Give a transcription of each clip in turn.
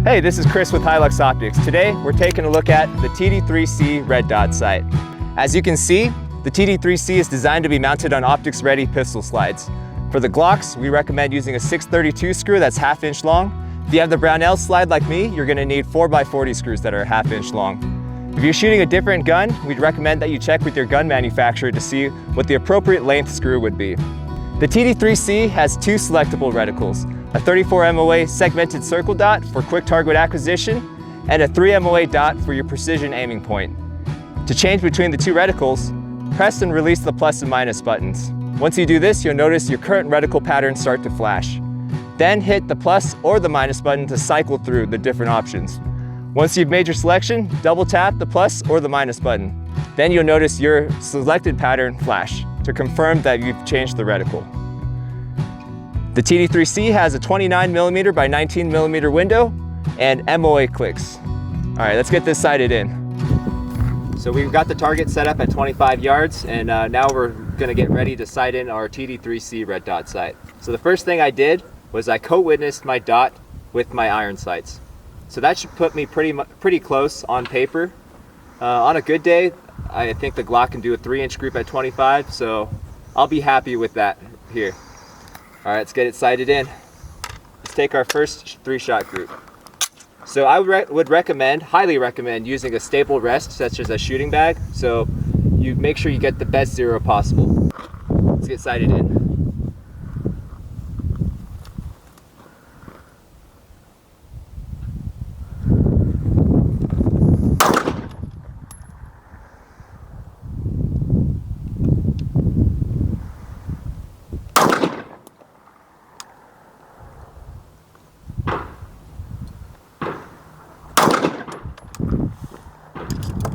Hey, this is Chris with Hi-Lux Optics. Today, we're taking a look at the TD-3C red dot sight. As you can see, the TD-3C is designed to be mounted on optics-ready pistol slides. For the Glocks, we recommend using a 632 screw that's 1/2 inch long. If you have the Brownell slide like me, you're gonna need 4x40 screws that are 1/2 inch long. If you're shooting a different gun, we'd recommend that you check with your gun manufacturer to see what the appropriate length screw would be. The TD-3C has two selectable reticles, a 34 MOA segmented circle dot for quick target acquisition, and a 3 MOA dot for your precision aiming point. To change between the two reticles, press and release the plus and minus buttons. Once you do this, you'll notice your current reticle patterns start to flash. Then hit the plus or the minus button to cycle through the different options. Once you've made your selection, double tap the plus or the minus button. Then you'll notice your selected pattern flash to confirm that you've changed the reticle. The TD-3C has a 29mm by 19mm window and MOA clicks. All right, let's get this sighted in. So we've got the target set up at 25 yards, and now we're gonna get ready to sight in our TD-3C red dot sight. So the first thing I did was I co-witnessed my dot with my iron sights. So that should put me pretty close on paper. On a good day, I think the Glock can do a 3-inch group at 25, so I'll be happy with that here. All right, let's get it sighted in. Let's take our first 3-shot group. So I would highly recommend using a stable rest, such as a shooting bag, so you make sure you get the best zero possible. Let's get sighted in.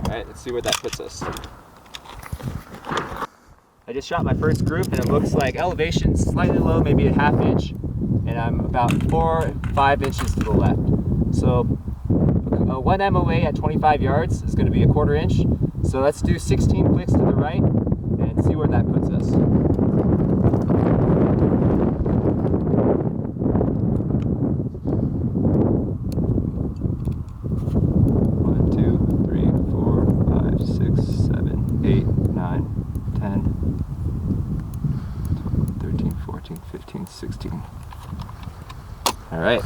All right, let's see where that puts us. I just shot my first group and it looks like elevation slightly low, maybe a 1/2 inch, and I'm about 4 or 5 inches to the left. So 1 MOA at 25 yards is gonna be a 1/4 inch. So let's do 16 clicks to the right and see where that puts us. All right.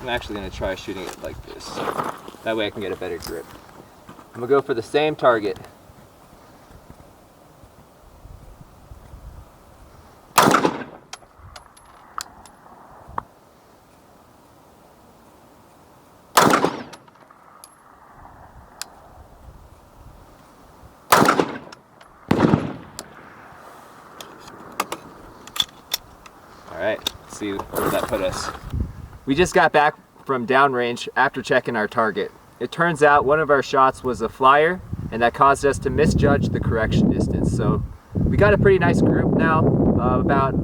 I'm actually gonna try shooting it like this. That way I can get a better grip. I'm gonna go for the same target. All right, let's see where that put us. We just got back from downrange after checking our target. It turns out one of our shots was a flyer, and that caused us to misjudge the correction distance. So we got a pretty nice group now, about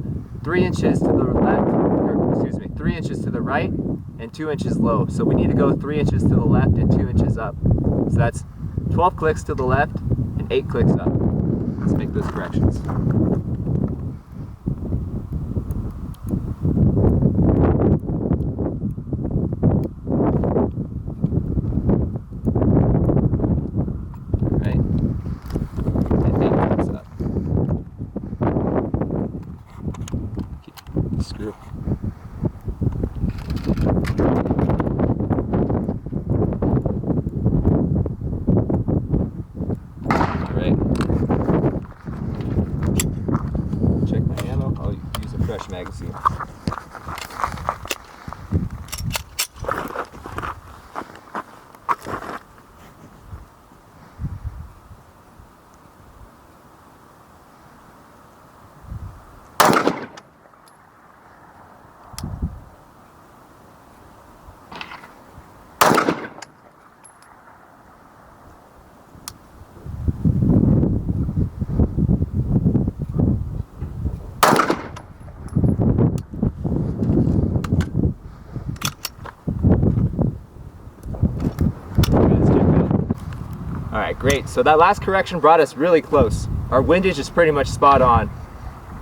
3 inches to the left, or excuse me, 3 inches to the right and 2 inches low. So we need to go 3 inches to the left and 2 inches up. So that's 12 clicks to the left and 8 clicks up. Let's make those corrections. Screw. Alright. Check my ammo. I'll use a fresh magazine. All right, great. So that last correction brought us really close. Our windage is pretty much spot on.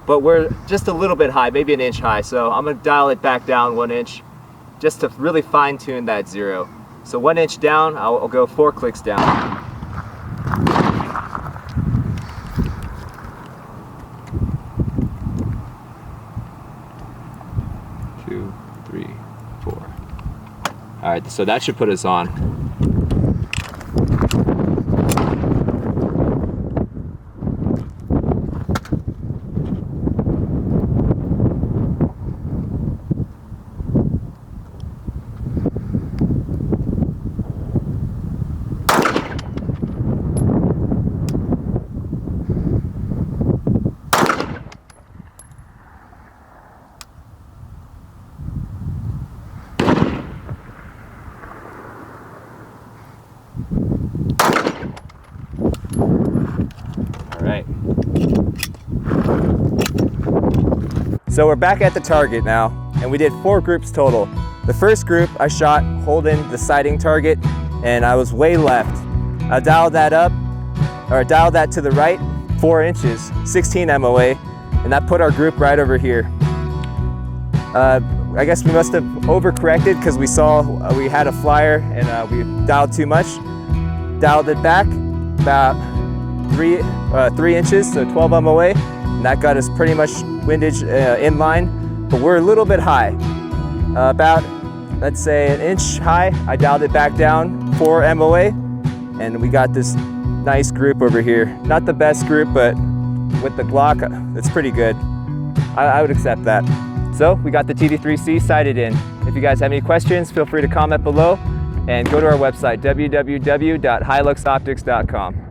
but we're just a little bit high, maybe an inch high. So I'm gonna dial it back down 1 inch just to really fine tune that 0. So 1 inch down, I'll go 4 clicks down. 2, 3, 4. All right, so that should put us on. Right. So we're back at the target now, and we did 4 groups total. The first group I shot holding the sighting target, and I was way left. I dialed that up, or dialed that to the right 4 inches, 16 MOA, and that put our group right over here. I guess we must have overcorrected because we saw we had a flyer and we dialed too much. Dialed it back about 3 inches, so 12 MOA, and that got us pretty much windage in line, but we're a little bit high. About, let's say, an inch high. I dialed it back down 4 MOA, and we got this nice group over here. Not the best group, but with the Glock, it's pretty good. I would accept that. So we got the TD-3C sighted in. If you guys have any questions, feel free to comment below, and go to our website, www.hiluxoptics.com.